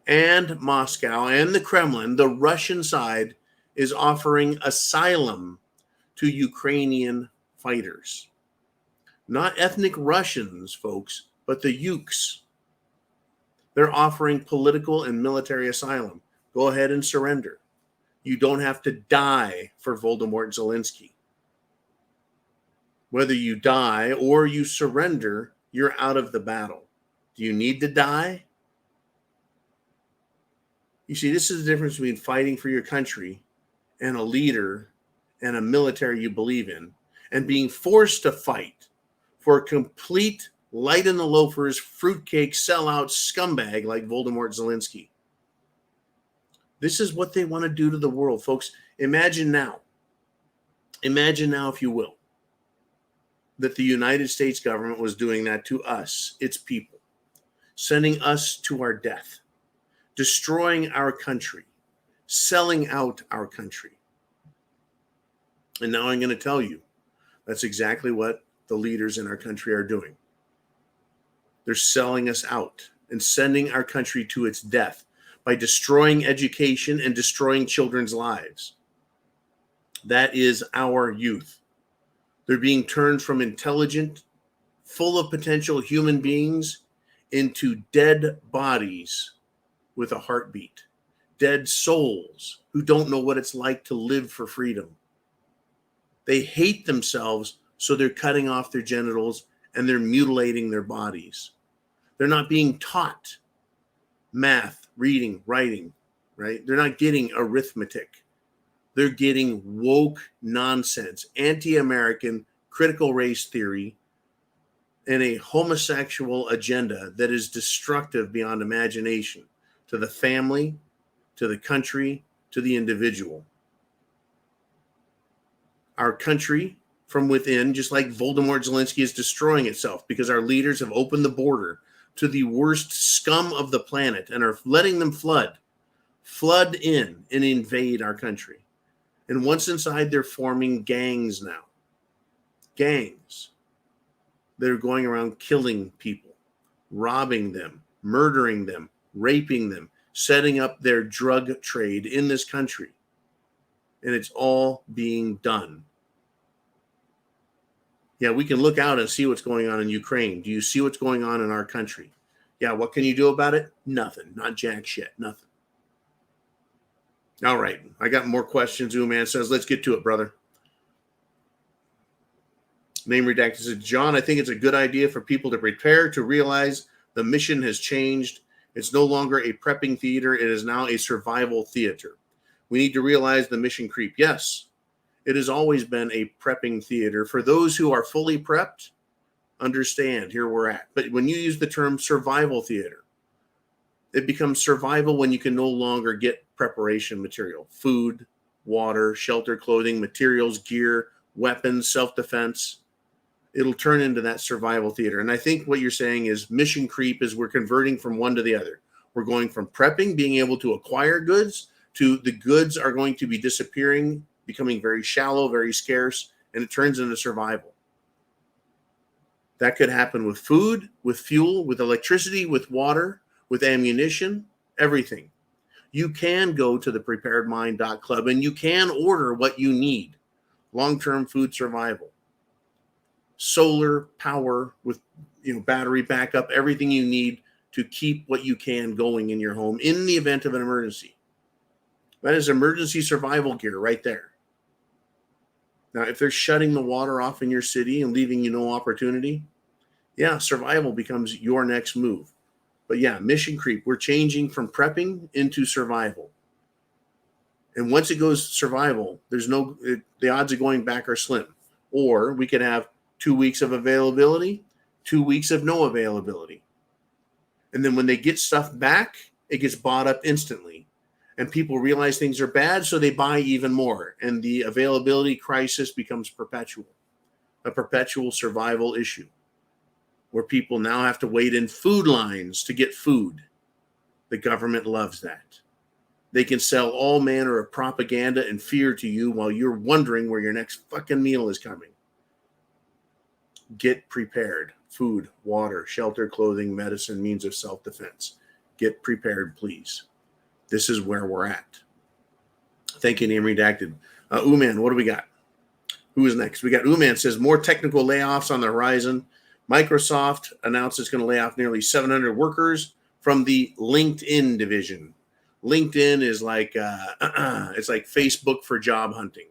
and Moscow and the Kremlin, the Russian side, is offering asylum to Ukrainian fighters. Not ethnic Russians, folks, but the Ukes. They're offering political and military asylum. Go ahead and surrender. You don't have to die for Volodymyr Zelensky. Whether you die or you surrender, you're out of the battle. Do you need to die? You see, this is the difference between fighting for your country and a leader and a military you believe in, and being forced to fight for a complete light in the loafers, fruitcake, sellout scumbag like Volodymyr Zelensky. This is what they want to do to the world, folks. Imagine now, if you will, that the United States government was doing that to us, its people, sending us to our death, destroying our country, selling out our country. And now I'm going to tell you, that's exactly what the leaders in our country are doing. They're selling us out and sending our country to its death by destroying education and destroying children's lives. That is our youth. They're being turned from intelligent, full of potential human beings into dead bodies with a heartbeat, dead souls who don't know what it's like to live for freedom. They hate themselves, so they're cutting off their genitals and they're mutilating their bodies. They're not being taught math, reading, writing, right? They're not getting arithmetic. They're getting woke nonsense, anti-American, critical race theory, and a homosexual agenda that is destructive beyond imagination to the family, to the country, to the individual. Our country from within, just like Volodymyr Zelensky, is destroying itself because our leaders have opened the border to the worst scum of the planet and are letting them flood in and invade our country. And once inside, they're forming gangs now. gangs that are going around killing people, robbing them, murdering them, raping them, setting up their drug trade in this country. And it's all being done. Yeah, we can look out and see what's going on in Ukraine. Do you see what's going on in our country? Yeah, what can you do about it? Nothing. Not jack shit. Nothing. All right. I got more questions. Man says, let's get to it, brother. Name redacted says, John, I think it's a good idea for people to prepare to realize the mission has changed. It's no longer a prepping theater. It is now a survival theater. We need to realize the mission creep. Yes, it has always been a prepping theater. For those who are fully prepped, understand here we're at. But when you use the term survival theater, it becomes survival when you can no longer get preparation material, food, water, shelter, clothing, materials, gear, weapons, self-defense. It'll turn into that survival theater. And I think what you're saying is mission creep is we're converting from one to the other. We're going from prepping, being able to acquire goods, to the goods are going to be disappearing, becoming very shallow, very scarce, and it turns into survival. That could happen with food, with fuel, with electricity, with water, with ammunition, everything. You can go to the thepreparedmind.club and you can order what you need. Long-term food survival. Solar power with battery backup, everything you need to keep what you can going in your home in the event of an emergency. That is emergency survival gear right there. Now, if they're shutting the water off in your city and leaving you no opportunity, yeah, survival becomes your next move. But yeah, mission creep. We're changing from prepping into survival. And once it goes survival, the odds of going back are slim. Or we could have 2 weeks of availability, 2 weeks of no availability. And then when they get stuff back, it gets bought up instantly. And people realize things are bad, so they buy even more. And the availability crisis becomes perpetual, a perpetual survival issue, where people now have to wait in food lines to get food. The government loves that. They can sell all manner of propaganda and fear to you while you're wondering where your next fucking meal is coming. Get prepared. Food, water, shelter, clothing, medicine, means of self-defense. Get prepared, please. This is where we're at. Thank you, name redacted. Uman, what do we got? Who is next? We got Uman says, more technical layoffs on the horizon. Microsoft announced it's going to lay off nearly 700 workers from the LinkedIn division. LinkedIn is like it's like Facebook for job hunting.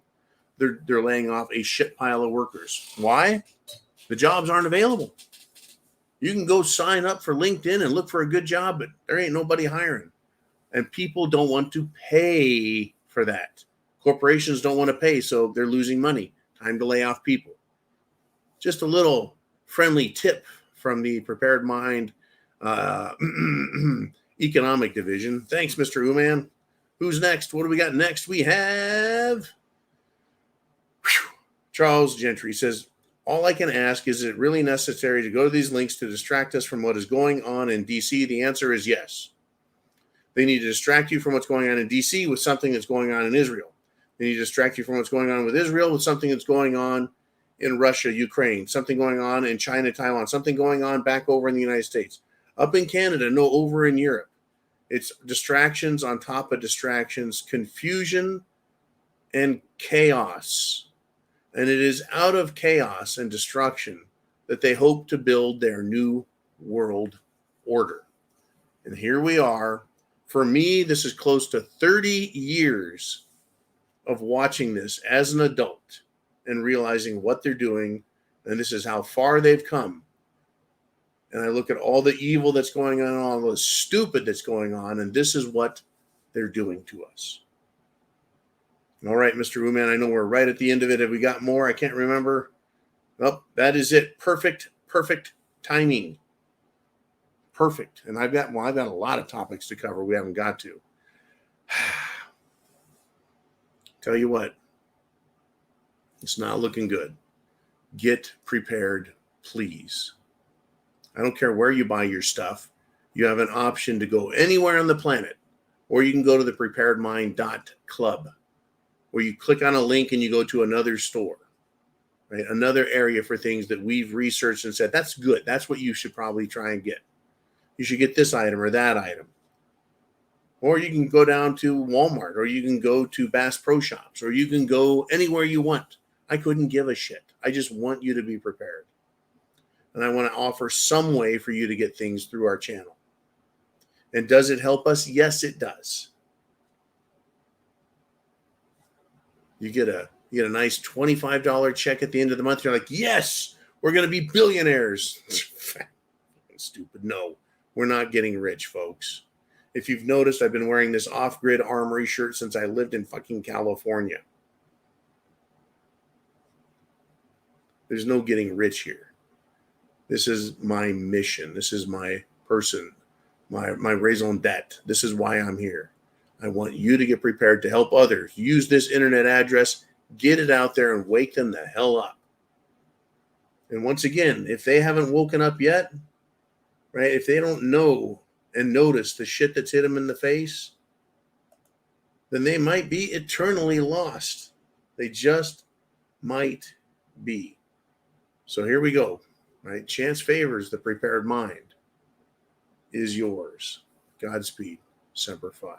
They're laying off a shit pile of workers. Why? The jobs aren't available. You can go sign up for LinkedIn and look for a good job, but there ain't nobody hiring. And people don't want to pay for that. Corporations don't want to pay, so they're losing money. Time to lay off people. Just a little friendly tip from the Prepared Mind economic division. Thanks, Mr. Uman. Who's next? What do we got next? We have Charles Gentry says, all I can ask is it really necessary to go to these links to distract us from what is going on in D.C.? The answer is yes. They need to distract you from what's going on in D.C. with something that's going on in Israel. They need to distract you from what's going on with Israel with something that's going on in Russia, Ukraine, something going on in China, Taiwan, something going on back over in the United States. Up in Canada, no, over in Europe. It's distractions on top of distractions, confusion and chaos. And it is out of chaos and destruction that they hope to build their new world order. And here we are. For me, this is close to 30 years of watching this as an adult and realizing what they're doing. And this is how far they've come. And I look at all the evil that's going on, all the stupid that's going on, and this is what they're doing to us. All right, Mr. Uman, I know we're right at the end of it. Have we got more? I can't remember. Well, that is it. Perfect timing. Perfect. And I've got a lot of topics to cover we haven't got to. Tell you what, it's not looking good. Get prepared, please. I don't care where you buy your stuff. You have an option to go anywhere on the planet, or you can go to the thepreparedmind.club, where you click on a link and you go to another store. right? Another area for things that we've researched and said, that's good. That's what you should probably try and get. You should get this item or that item. Or you can go down to Walmart, or you can go to Bass Pro Shops, or you can go anywhere you want. I couldn't give a shit. I just want you to be prepared. And I want to offer some way for you to get things through our channel. And does it help us? Yes, it does. You get a nice $25 check at the end of the month. You're like, yes, we're going to be billionaires. Stupid. No, we're not getting rich, folks. If you've noticed, I've been wearing this off-grid armory shirt since I lived in fucking California. There's no getting rich here. This is my mission. This is my person, my raison d'etre. This is why I'm here. I want you to get prepared to help others. Use this internet address, get it out there, and wake them the hell up. And once again, if they haven't woken up yet, right, if they don't know and notice the shit that's hit them in the face, then they might be eternally lost. They just might be. So here we go, right? Chance favors the prepared mind is yours. Godspeed. Semper Fi.